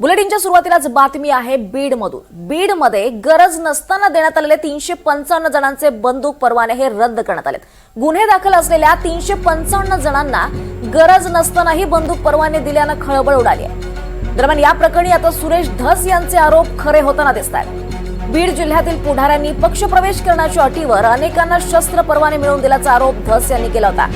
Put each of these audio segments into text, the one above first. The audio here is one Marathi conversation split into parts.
बुलेटिनच्या सुरुवातीलाच बातमी आहे बीडमधून। बीडमध्ये गरज नसताना देण्यात आलेले 355 जणांचे बंदूक परवाने हे रद्द करण्यात आलेत। गुन्हे दाखल असलेल्या 355 जणांना गरज नसतानाही बंदूक परवाने दिल्यानं खळबळ उडाली आहे। दरम्यान या प्रकरणी आता सुरेश धस यांचे आरोप खरे होताना दिसतात। बीड जिल्ह्यातील पुढाऱ्यांनी पक्षप्रवेश करण्याच्या अटीवर अनेकांना शस्त्र परवाने मिळवून दिल्याचा आरोप धस यांनी केला होता।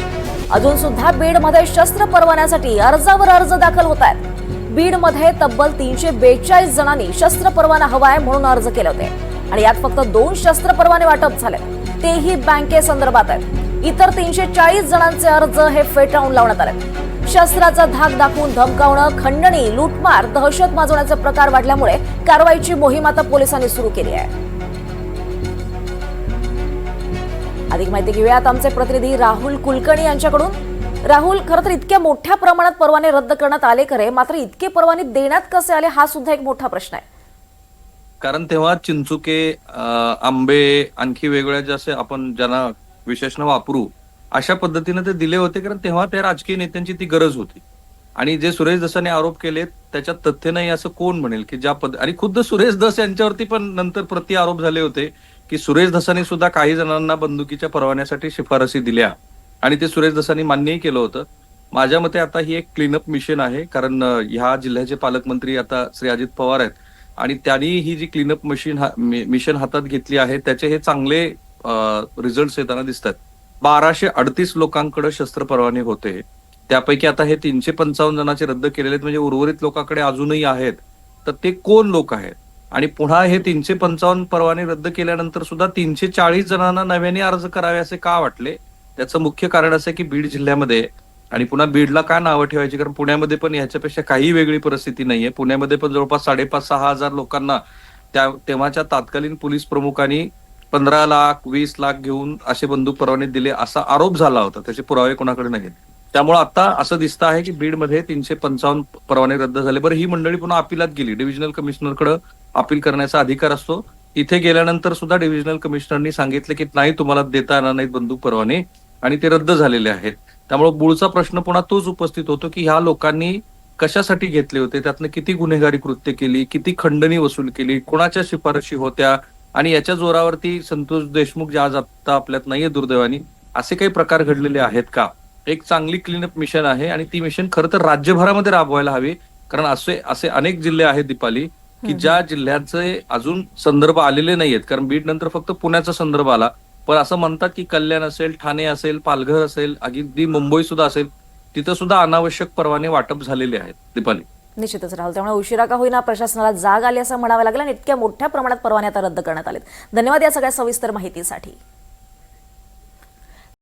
अजून सुद्धा बीडमध्ये शस्त्र परवान्यासाठी अर्जावर अर्ज दाखल होत आहेत। बीडमध्ये तब्बल 342 जणांनी शस्त्र परवाना हवाय म्हणून अर्ज केले होते आणि यात फक्त 2 शस्त्र परवाने वाटप झाले, तेही बँकेसंदर्भात आहेत। इतर 340 जणांचे अर्ज हे फेटाळून लावण्यात आले। शस्त्राचा धाक दाखवून धमकावणं, खंडणी, लूटमार, दहशत माजवण्याचे प्रकार वाढल्यामुळे कारवाईची मोहीम आता पोलिसांनी सुरू केली आहे। अधिक माहिती घेऊयात आमचे प्रतिनिधी राहुल कुलकर्णी यांच्याकडून। राहुल, खरं तर इतक्या मोठ्या प्रमाणात परवाने रद्द करण्यात आले खरे, मात्र इतके परवाने देण्यात कसे आले हा सुद्धा एक मोठा प्रश्न आहे। कारण तेव्हा चिंचुके, आंबे, आणखी वेगवेगळ्या जसे आपण ज्यांना विशेषण वापरू अशा पद्धतीने ते दिले होते, कारण तेव्हा त्या राजकीय नेत्यांची ती गरज होती। आणि जे सुरेश धसाने आरोप केले त्याच्यात तथ्य नाही असं कोण म्हणेल की ज्या आणि खुद्द सुरेश धस यांच्यावरती पण नंतर प्रति आरोप झाले होते की सुरेश धसाने सुद्धा काही जणांना बंदुकीच्या परवान्यासाठी शिफारसी दिल्या आणि ते सुरेश धसांनी मान्यही केलं होतं। माझ्या मते आता ही एक क्लीनअप मिशन आहे, कारण ह्या जिल्ह्याचे पालकमंत्री आता श्री अजित पवार आहेत आणि त्यांनी ही जी क्लीनअप मिशन हातात घेतली आहे त्याचे हे चांगले रिझल्ट येताना दिसतात। 1238 लोकांकडे शस्त्र परवाने होते, त्यापैकी आता हे 355 जणांचे रद्द केलेले आहेत, म्हणजे उर्वरित लोकांकडे अजूनही आहेत। तर ते कोण लोक आहेत आणि पुन्हा हे 355 परवाने रद्द केल्यानंतर सुद्धा 340 जणांना नव्याने अर्ज करावे असे का वाटले? त्याचं मुख्य कारण असं आहे की बीड जिल्ह्यामध्ये, आणि पुन्हा बीडला का नावं ठेवायची, कारण पुण्यामध्ये पण ह्याच्यापेक्षा काही वेगळी परिस्थिती नाहीये। पुण्यामध्ये पण जवळपास 5,500-6 हजार लोकांना तेव्हाच्या तत्कालीन पोलीस प्रमुखांनी 15 लाख 20 लाख घेऊन असे बंदूक परवाने दिले असा आरोप झाला होता, त्याचे पुरावे कोणाकडे नाहीत। त्यामुळे आता असं दिसतं आहे की बीडमध्ये 355 परवाने रद्द झाले। बरं, ही मंडळी पुन्हा अपिलात गेली, डिव्हिजनल कमिशनरकडे अपील करण्याचा अधिकार असतो। इथे गेल्यानंतर सुद्धा डिव्हिजनल कमिशनरनी सांगितले की नाही, तुम्हाला देता येणार नाहीत बंदूक परवाने, आणि ते रद्द झालेले आहेत। त्यामुळे मूळचा प्रश्न पुन्हा तोच उपस्थित होतो की ह्या लोकांनी कशासाठी घेतले होते, त्यातनं किती गुन्हेगारी कृत्य केली, किती खंडणी वसूल केली, कोणाच्या शिफारशी होत्या, आणि याच्या जोरावरती संतोष देशमुख जे आज आता आपल्यात नाहीये दुर्दैवानी, असे काही प्रकार घडलेले आहेत का? एक चांगली क्लीनअप मिशन आहे आणि ती मिशन खरं तर राज्यभरामध्ये राबवायला हवी, कारण असे अनेक जिल्हे आहेत दीपाली की ज्या जिल्ह्याचे अजून संदर्भ आलेले नाहीयेत। कारण बीड नंतर फक्त पुण्याचा संदर्भ आला, पण असं म्हणतात की कल्याण असेल, ठाणे असेल, पालघर असेल, अगदी मुंबई सुद्धा असेल, तिथं सुद्धा अनावश्यक परवाने वाटप झालेले आहेत दीपाली। निश्चितच राहुल, त्यामुळे उशिरा का होईना प्रशासनाला जाग आली असं म्हणावं लागेल आणि इतक्या मोठ्या प्रमाणात परवाने आता रद्द करण्यात आलेत। धन्यवाद या सगळ्या सविस्तर माहितीसाठी।